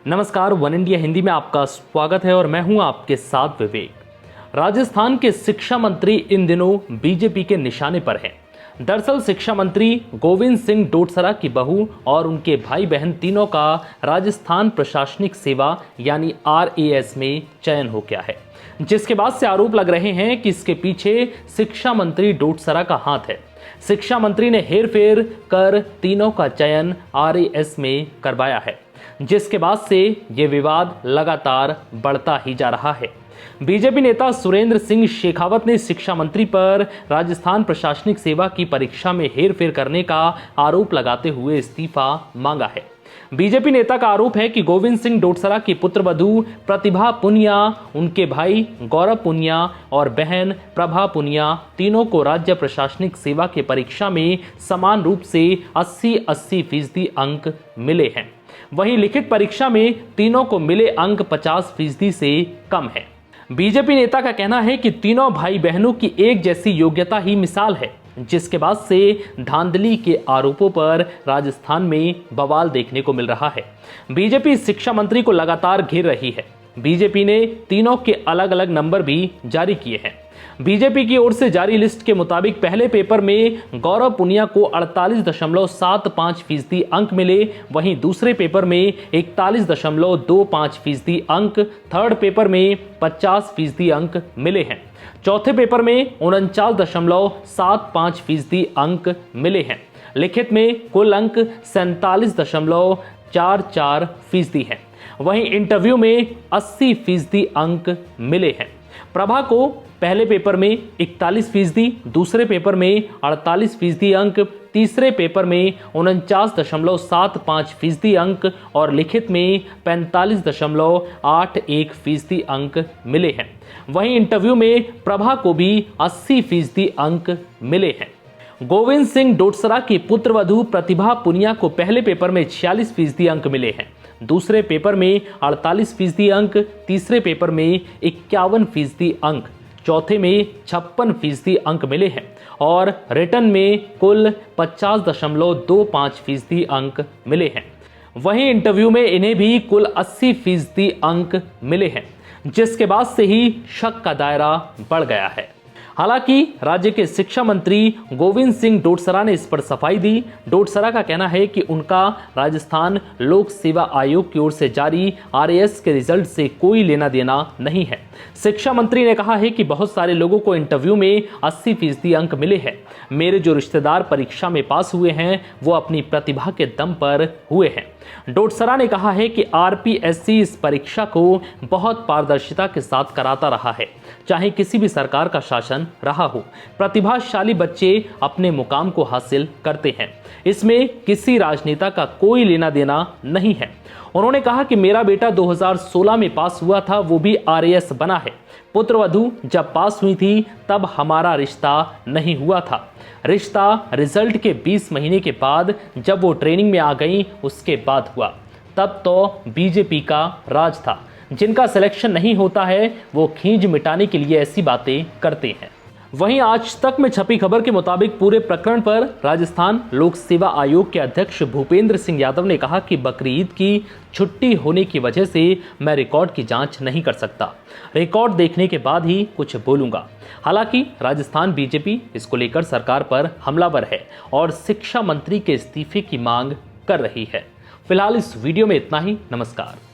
नमस्कार, one India Hindi में आपका स्वागत है और मैं हूं आपके साथ विवेक। राजस्थान के शिक्षा मंत्री इन दिनों बीजेपी के निशाने पर हैं। दरअसल शिक्षा मंत्री गोविंद सिंह डोटसरा की बहू और उनके भाई बहन तीनों का राजस्थान प्रशासनिक सेवा यानी RAS में चयन हो गया है, जिसके बाद से आरोप लग रहे हैं कि इसके पीछे शिक्षा मंत्री डोटसरा का हाथ है। शिक्षा मंत्री ने हेरफेर कर तीनों का चयन RAS में करवाया है, जिसके बाद से ये विवाद लगातार बढ़ता ही जा रहा है। बीजेपी नेता सुरेंद्र सिंह शेखावत ने शिक्षा मंत्री पर राजस्थान प्रशासनिक सेवा की परीक्षा में हेरफेर करने का आरोप लगाते हुए इस्तीफा मांगा है। बीजेपी नेता का आरोप है कि गोविंद सिंह डोटसरा की पुत्रवधू प्रतिभा पुनिया, उनके भाई गौरव पुनिया और बहन प्रभा पुनिया तीनों को राज्य प्रशासनिक सेवा की परीक्षा में समान रूप से 80% अंक मिले हैं। वहीं लिखित परीक्षा में तीनों को मिले अंक 50% से कम है। बीजेपी नेता का कहना है कि तीनों भाई बहनों की एक जैसी योग्यता ही मिसाल है, जिसके बाद से धांधली के आरोपों पर राजस्थान में बवाल देखने को मिल रहा है। बीजेपी शिक्षा मंत्री को लगातार घेर रही है। बीजेपी ने तीनों के अलग अलग नंबर भी जारी किए हैं। बीजेपी की ओर से जारी लिस्ट के मुताबिक पहले पेपर में गौरव पुनिया को 48.75% अंक मिले, वहीं दूसरे पेपर में 41.25% अंक, थर्ड पेपर में 50% अंक मिले हैं, चौथे पेपर में 49.75% अंक मिले हैं। लिखित में कुल अंक 47.44% हैं। वहीं इंटरव्यू में 80% अंक मिले हैं। प्रभा को पहले पेपर में 41%, दूसरे पेपर में 48% अंक, तीसरे पेपर में 49.75% अंक और लिखित में 45.81% अंक मिले हैं। वहीं इंटरव्यू में प्रभा को भी 80% अंक मिले हैं। गोविंद सिंह डोटसरा की पुत्रवधू प्रतिभा पुनिया को पहले पेपर में 46% अंक मिले हैं, दूसरे पेपर में 48% अंक, तीसरे पेपर में 51% अंक, चौथे में 56% अंक मिले हैं और रिटर्न में कुल 50.25% अंक मिले हैं। वहीं इंटरव्यू में इन्हें भी कुल 80% अंक मिले हैं, जिसके बाद से ही शक का दायरा बढ़ गया है। हालांकि राज्य के शिक्षा मंत्री गोविंद सिंह डोटसरा ने इस पर सफाई दी। डोटसरा का कहना है कि उनका राजस्थान लोक सेवा आयोग की ओर से जारी RAS के रिजल्ट से कोई लेना देना नहीं है। शिक्षा मंत्री ने कहा है कि बहुत सारे लोगों को इंटरव्यू में 80% अंक मिले हैं। मेरे जो रिश्तेदार परीक्षा में पास हुए हैं वो अपनी प्रतिभा के दम पर हुए हैं। डोटसरा ने कहा है कि RPSC इस परीक्षा को बहुत पारदर्शिता के साथ कराता रहा है, चाहे किसी भी सरकार का शासन रहा हो। प्रतिभाशाली बच्चे अपने मुकाम को हासिल करते हैं, इसमें किसी राजनेता का कोई लेना देना नहीं है। उन्होंने कहा कि मेरा बेटा 2016 में पास हुआ था, वो भी RAS बना है। पुत्रवधू जब पास हुई थी तब हमारा रिश्ता नहीं हुआ था। रिश्ता रिजल्ट के 20 महीने के बाद जब वो ट्रेनिंग में आ गई उसके बाद हुआ। तब तो बीजेपी का राज था। जिनका सिलेक्शन नहीं होता है वो खींच मिटाने के लिए ऐसी बातें करते हैं। वहीं आज तक में छपी खबर के मुताबिक पूरे प्रकरण पर राजस्थान लोक सेवा आयोग के अध्यक्ष भूपेंद्र सिंह यादव ने कहा कि बकरीद की छुट्टी होने की वजह से मैं रिकॉर्ड की जांच नहीं कर सकता। रिकॉर्ड देखने के बाद ही कुछ बोलूंगा। हालांकि राजस्थान बीजेपी इसको लेकर सरकार पर हमलावर है और शिक्षा मंत्री के इस्तीफे की मांग कर रही है। फिलहाल इस वीडियो में इतना ही। नमस्कार।